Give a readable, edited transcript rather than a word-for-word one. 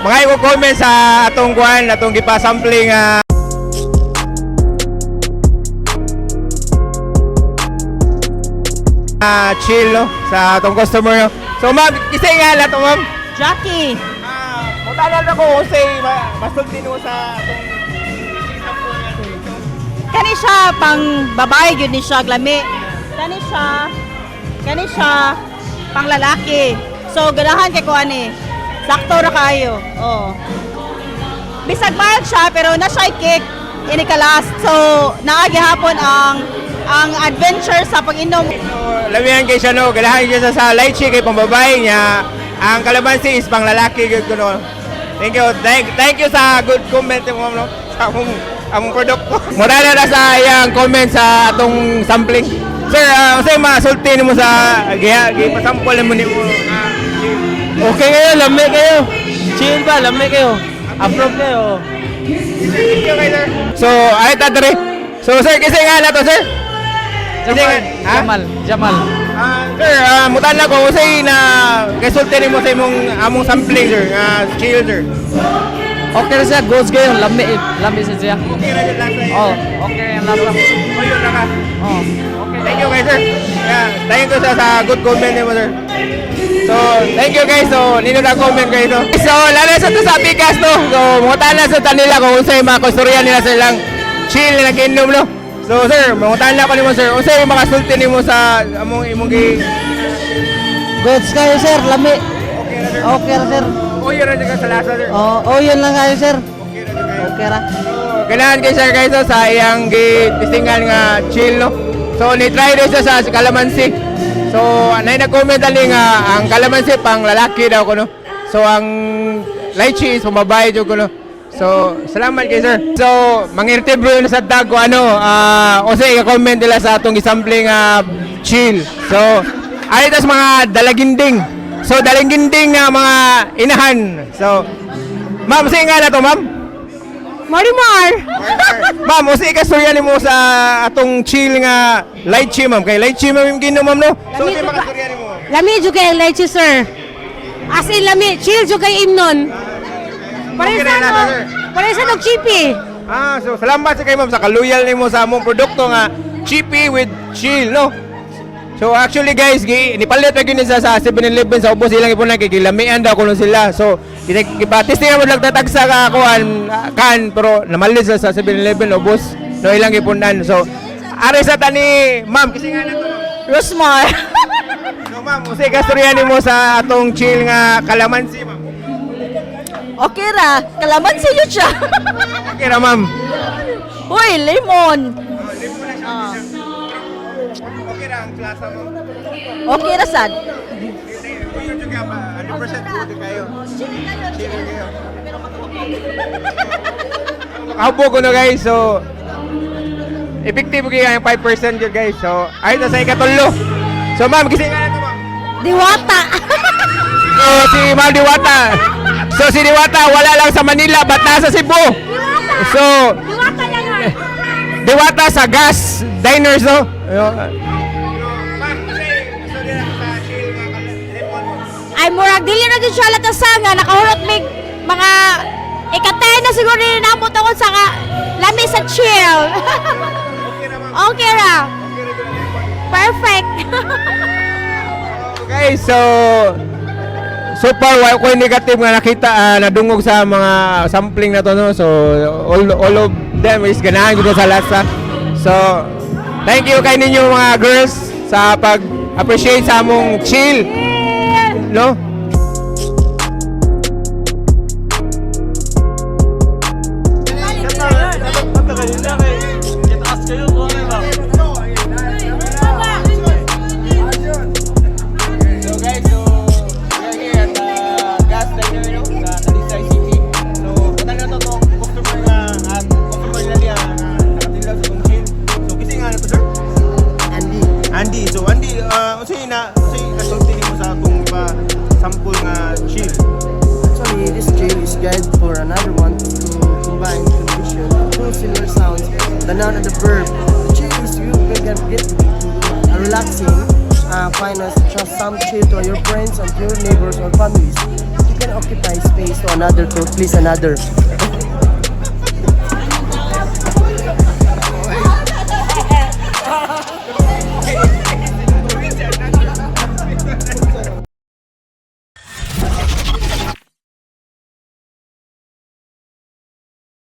mga i-comment sa atong kuan, atong gipa-sampling chill no sa atong customer no. So ma'am, kisay nga na to ma'am. Jackie. Mutalan ako kasi masulti mo sa atong Kani siya pang babae yun ni siya glami. Kani siya pang lalaki. So ganahan kay ko ani. Sakto ra kayo. Oh. Bisag bayad siya pero na siya kick ini kalas. So naagi hapon ang adventure sa pag-inom. So, lamihan kay siya no, ganahan siya sa lychee kay pambabae niya. Ang kalamansi is pang lalaki gyud ko no. Thank you. Thank you sa good comment mo no. Sa among produkto. Mura na sa iyang comment sa atong sampling. Sir, unsay masulti nimo sa gipasample mo nimo? Okay kayo, lami kayo. Chill ba, lami kayo. Approve kayo. Thank you kay sir. So, ay tadre. So sir, kasi nga na to sir. Jamal. Sir, mutan na ko usay na resulta nimo sa among sampling sir. Chill sir. Okay na siya, goes kayo. Lami siya. Okay ra jud lang sir. Oh, okay ang lasa. Oh, yun na ka. Oh. Thank you guys sir. Yeah, thank you sa good comment nimo sir. So, thank you guys. So, nino na comment guys no. So, lalo sa to sa Pikas no. So, mutan na sa tanila kung unsay mga kusturya nila sa ilang chill na nag-inom no. So, sir, mutan na ko nimo sir. Unsay makasulti nimo sa among imong gi Goods kayo, sir. Lami. okay na sir. Okay ra, sir. Oh, yun na sa lasa sir. Oh, yun lang kayo, sir. Okay na kayo. Okay ra. Ganahan kay sir guys sa iyang gitistingan nga chill no. So ni-try din siya sa kalamansi. So anay nag-comment ali nga ang kalamansi pang lalaki daw ko no. So ang lychee is pambabae jud ko no. So salamat kay sir. So mangirte bro na sa dago ano usay i-comment nila sa atong gisampling chill. So ay tas mga dalaginding. So dalaginding nga mga inahan. So ma'am say nga na to ma'am. Marimar. Ma'am, usay ka storya nimo sa atong chill nga lychee ma'am. Kay lychee ma'am yung ginom ma'am no. So usay makastorya nimo. Lami jud kay lychee sir. As in lami, chill jud kay imnon. Okay na na, sir. Paresa og chippy. So salamat sa kay ma'am sa kaluyal nimo sa among produkto nga chippy with chill no. So actually guys, nipalit ra gyud sa 7-Eleven sa ubos ilang ipunan kay gilamian daw kuno sila. So gipa-testing mo lang tatagsa ka kuan kan pero namalit sa 7-Eleven ubos no ilang ipunan. So are sa tani ma'am kasi nga nato Rosmar. so ma'am, usay ka storya nimo sa atong chill nga kalamansi ma'am. Okay ra. Kalamansi yun siya. Okay ra ma'am. Uy, lemon. Okay ra ang klasa mo. Okay ra sad. Kuya juga ba 100% good kayo. Chill kayo. Abo ko no guys. So effective kaya yung 5% yun guys. So ay na sa ikatulo. So ma'am, kasi nga na to ma'am. Diwata. So si Ma'am Diwata. So si Diwata wala lang sa Manila, but nasa Cebu. So Diwata lang. Diwata sa gas diners no. Ay murag dili na jud siya latasa nga nakahurot mig mga ikatay na siguro ni namo tungod sa lami sa chill. Okay ra. Perfect. Okay, so far wala ko negative nga nakita nadungog sa mga sampling na to no. So all of them is ganahan jud sa lasa. So thank you kay ninyo mga girls sa pag-appreciate sa among chill. No? Andy, so Andy, unsay kasulti nimo sa atong sample nga chill? Actually, this chill is guide for another one to combine condition two similar sounds, the noun and the verb. The chill is you can get a relaxing, find us just some chill to your friends and your neighbors or families. You can occupy space to another to please another.